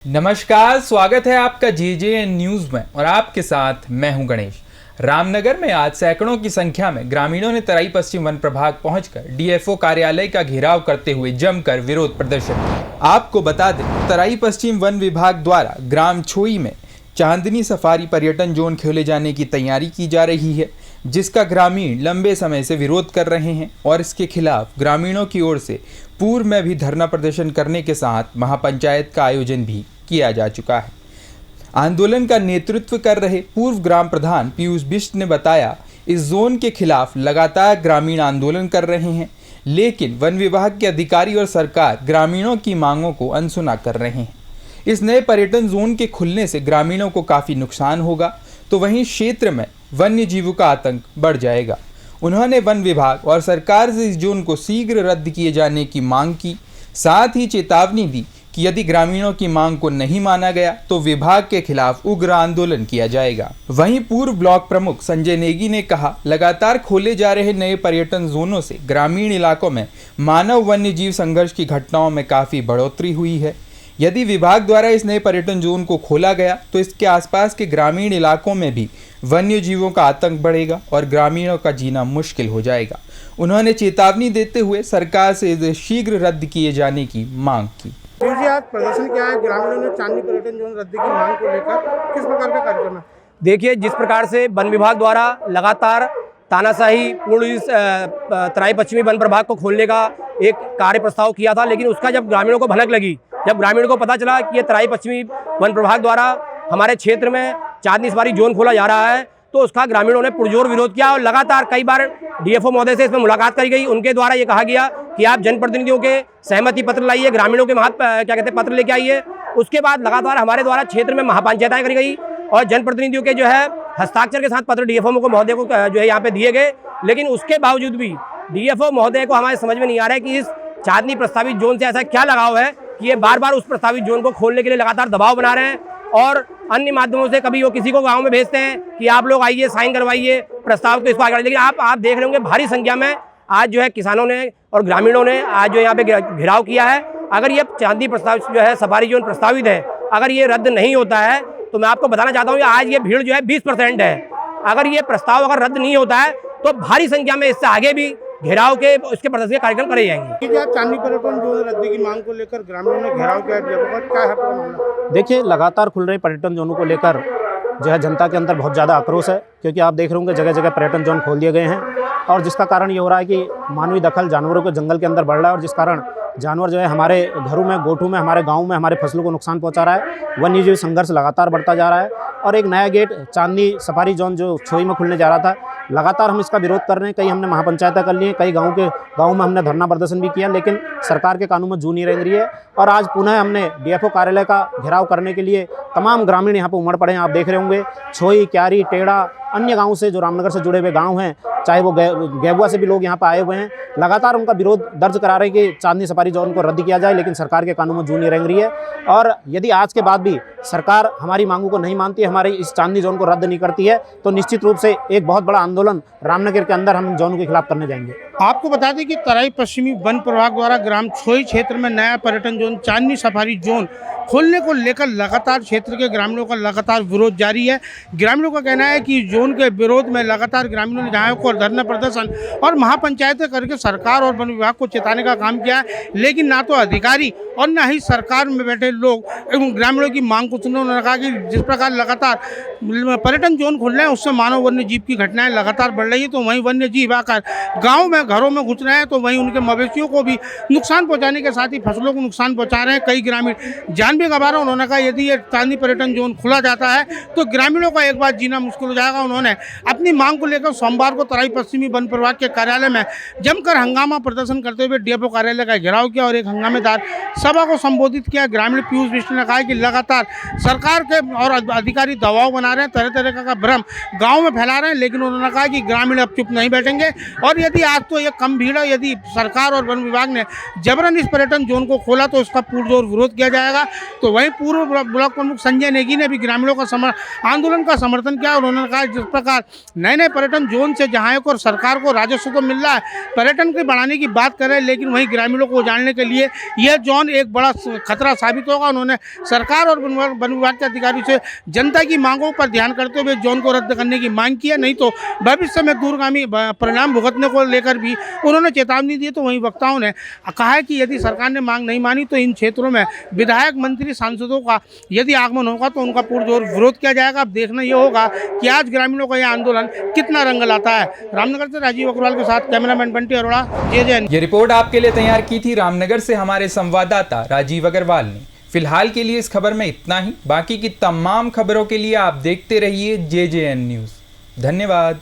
नमस्कार, स्वागत है आपका जेजेएन न्यूज में और आपके साथ मैं हूं गणेश। रामनगर में आज सैकड़ों की संख्या में ग्रामीणों ने तराई पश्चिम वन प्रभाग पहुंचकर डीएफओ कार्यालय का घेराव करते हुए जमकर विरोध प्रदर्शन किया। आपको बता दें, तराई पश्चिम वन विभाग द्वारा ग्राम छोई में चांदनी सफारी पर्यटन जोन खोले जाने की तैयारी की जा रही है, जिसका ग्रामीण लंबे समय से विरोध कर रहे हैं और इसके खिलाफ ग्रामीणों की ओर से पूर्व में भी धरना प्रदर्शन करने के साथ महापंचायत का आयोजन भी किया जा चुका है। आंदोलन का नेतृत्व कर रहे पूर्व ग्राम प्रधान पीयूष बिष्ट ने बताया, इस जोन के खिलाफ लगातार ग्रामीण आंदोलन कर रहे हैं, लेकिन वन विभाग के अधिकारी और सरकार ग्रामीणों की मांगों को अनसुना कर रहे हैं। इस नए पर्यटन जोन के खुलने से ग्रामीणों को काफ़ी नुकसान होगा, तो वहीं क्षेत्र में वन्य जीवों का आतंक बढ़ जाएगा। उन्होंने वन विभाग और सरकार से इस जोन को शीघ्र रद्द किए जाने की मांग की, साथ ही चेतावनी दी कि यदि ग्रामीणों की मांग को नहीं माना गया तो विभाग के खिलाफ उग्र आंदोलन किया जाएगा। वहीं पूर्व ब्लॉक प्रमुख संजय नेगी ने कहा, लगातार खोले जा रहे नए पर्यटन जोनों से ग्रामीण इलाकों में मानव वन्य जीव संघर्ष की घटनाओं में काफ़ी बढ़ोतरी हुई है। यदि विभाग द्वारा इस नए पर्यटन जोन को खोला गया तो इसके आसपास के ग्रामीण इलाकों में भी वन्य जीवों का आतंक बढ़ेगा और ग्रामीणों का जीना मुश्किल हो जाएगा। उन्होंने चेतावनी देते हुए सरकार से इसे शीघ्र रद्द किए जाने की मांग की। जी, आज प्रदर्शन क्या है? ग्रामीणों ने चांदनी पर्यटन जोन रद्द की मांग को लेकर किस प्रकार का कार्यक्रम है? देखिए, जिस प्रकार से वन विभाग द्वारा लगातार तानाशाही पूर्ण इस तराई पश्चिमी वन प्रभाग को खोलने का एक कार्य प्रस्ताव किया था, लेकिन उसका जब ग्रामीणों को भनक लगी, जब ग्रामीणों को पता चला कि ये तराई पश्चिमी वन प्रभाग द्वारा हमारे क्षेत्र में चांदनी सफारी जोन खोला जा रहा है, तो उसका ग्रामीणों ने पुरजोर विरोध किया और लगातार कई बार डीएफओ महोदय से इसमें मुलाकात करी गई। उनके द्वारा ये कहा गया कि आप जनप्रतिनिधियों के सहमति पत्र लाइए, ग्रामीणों के पत्र लेके आइए। उसके बाद लगातार हमारे द्वारा क्षेत्र में महापंचायतें करी गई और जनप्रतिनिधियों के हस्ताक्षर के साथ पत्र डीएफओ महोदय को यहाँ पे दिए गए। लेकिन उसके बावजूद भी डीएफओ महोदय को हमारे समझ में नहीं आ रहा है कि इस चांदनी प्रस्तावित जोन से ऐसा क्या लगाव है कि ये बार बार उस प्रस्तावित जोन को खोलने के लिए लगातार दबाव बना रहे हैं और अन्य माध्यमों से कभी वो किसी को गांव में भेजते हैं कि आप लोग आइए, साइन करवाइए प्रस्ताव को इसको आगे। लेकिन आप देख रहे होंगे भारी संख्या में आज किसानों ने और ग्रामीणों ने आज यहाँ पे घेराव किया है। अगर ये चांदनी प्रस्तावित सफारी जोन प्रस्तावित है, अगर ये रद्द नहीं होता है तो मैं आपको बताना चाहता हूँ कि आज ये भीड़ 20% है। अगर ये प्रस्ताव रद्द नहीं होता है तो भारी संख्या में इससे आगे भी घेराव के उसके प्रदर्शन के कार्यक्रम करे जाएंगे। क्या चांदनी पर्यटन जोन रद्द की मांग को लेकर ग्रामीणों ने घेराव किया? क्या है मामला? देखिए, लगातार खुल रहे पर्यटन जोनों को लेकर जनता के अंदर बहुत ज़्यादा आक्रोश है, क्योंकि आप देख रहे होंगे जगह जगह पर्यटन जोन खोल दिए गए हैं और जिसका कारण ये हो रहा है कि मानवीय दखल जानवरों के जंगल के अंदर बढ़ रहा है और जिस कारण जानवर हमारे घरों में, गोठों में, हमारे गाँव में हमारे फसलों को नुकसान पहुँचा रहा है। वन्य जीव संघर्ष लगातार बढ़ता जा रहा है और एक नया गेट चांदनी सफारी जोन जो छोई में खुलने जा रहा था, लगातार हम इसका विरोध कर रहे हैं। कई हमने महापंचायतें कर ली हैं, कई गाँव में हमने धरना प्रदर्शन भी किया, लेकिन सरकार के कानून में जू नहीं रह रही है। और आज पुनः हमने डीएफओ कार्यालय का घेराव करने के लिए तमाम ग्रामीण यहाँ पर उमड़ पड़े हैं। आप देख रहे होंगे छोई, क्यारी, टेढ़ा, अन्य गाँव से जो रामनगर से जुड़े हुए गाँव हैं, चाहे वो गेबुआ से भी लोग यहाँ पर आए हुए हैं, लगातार उनका विरोध दर्ज करा रहे हैं कि चांदनी सफारी जोन को रद्द किया जाए, लेकिन सरकार के कानून में जू नहीं रह रही है। और यदि आज के बाद भी सरकार हमारी मांगों को नहीं मानती है, हमारी इस चांदनी जोन को रद्द नहीं करती है, तो निश्चित रूप से एक बहुत बड़ा आंदोलन रामनगर के अंदर हम जोनों के खिलाफ करने जाएंगे। आपको बता दें कि तराई पश्चिमी वन प्रभाग द्वारा ग्राम छोई क्षेत्र में नया पर्यटन जोन चांदनी सफारी जोन खोलने को लेकर लगातार क्षेत्र के ग्रामीणों का लगातार विरोध जारी है। ग्रामीणों का कहना है कि जोन के विरोध में लगातार ग्रामीणों ने जहाँ को धरना प्रदर्शन और महापंचायतें करके सरकार और वन विभाग को चेताने का काम किया है, लेकिन ना तो अधिकारी और ना ही सरकार में बैठे लोग एवं ग्रामीणों की मांग को सुने। उन्होंने कहा कि जिस प्रकार लगातार पर्यटन जोन खुल रहे हैं उससे मानव वन्य जीव की घटनाएं लगातार बढ़ रही है, तो वहीं वन्य जीव आकर गाँव में घरों में घुस रहे हैं, तो वहीं उनके मवेशियों को भी नुकसान पहुँचाने के साथ ही फसलों को नुकसान पहुँचा रहे हैं। कई ग्रामीण जान भी गंवा रहे हैं। उन्होंने कहा यदि ये चांदनी पर्यटन जोन खुला जाता है तो ग्रामीणों का एक बार जीना मुश्किल हो जाएगा। उन्होंने अपनी मांग को लेकर सोमवार को तराई पश्चिमी वन प्रभाग के कार्यालय में जमकर हंगामा प्रदर्शन करते हुए डीएफओ कार्यालय का घेराव किया और एक हंगामेदार सभा को संबोधित किया। ग्रामीण पीयूष बिष्ट ने कहा कि लगातार सरकार के और अधिकारी दबाव बना रहे हैं, तरह तरह का भ्रम गाँव में फैला रहे हैं, लेकिन उन्होंने कहा कि ग्रामीण अब चुप नहीं बैठेंगे और यदि आज तो ये कम भीड़ है। यदि सरकार और वन विभाग ने जबरन इस पर्यटन जोन को खोला तो उसका पुरजोर विरोध किया जाएगा। तो वहीं पूर्व ब्लॉक प्रमुख संजय नेगी ने भी ग्रामीणों का आंदोलन का समर्थन किया। उन्होंने कहा जिस प्रकार नए नए पर्यटन जोन से जहाँ को सरकार को राजस्व तो मिल रहा है, पर्यटन को बढ़ाने की बात कर रहे हैं, लेकिन वहीं ग्रामीणों को उजाड़ने के लिए यह जोन एक बड़ा खतरा साबित होगा। उन्होंने सरकार और वन विभाग के अधिकारियों से जनता की मांगों पर ध्यान करते हुए जोन को रद्द करने की मांग की है, नहीं तो भविष्य में दूरगामी परिणाम भुगतने को लेकर भी उन्होंने चेतावनी दी। तो वहीं वक्ताओं ने कहा है कि यदि सरकार ने मांग नहीं मानी तो इन क्षेत्रों में विधायक, मंत्री, सांसदों का यदि आगमन होगा तो उनका पुरजोर विरोध किया जाएगा। अब देखना यह होगा कि आज ग्रामीणों का यह आंदोलन कितना रंग लाता है। रामनगर से राजीव अग्रवाल के साथ कैमरामैन बंटी अरोड़ा, JJ। ये रिपोर्ट आपके लिए तैयार की थी रामनगर से हमारे संवाददाता राजीव अग्रवाल ने। फिलहाल के लिए इस खबर में इतना ही। बाकी की तमाम खबरों के लिए आप देखते रहिए JJN न्यूज़। धन्यवाद।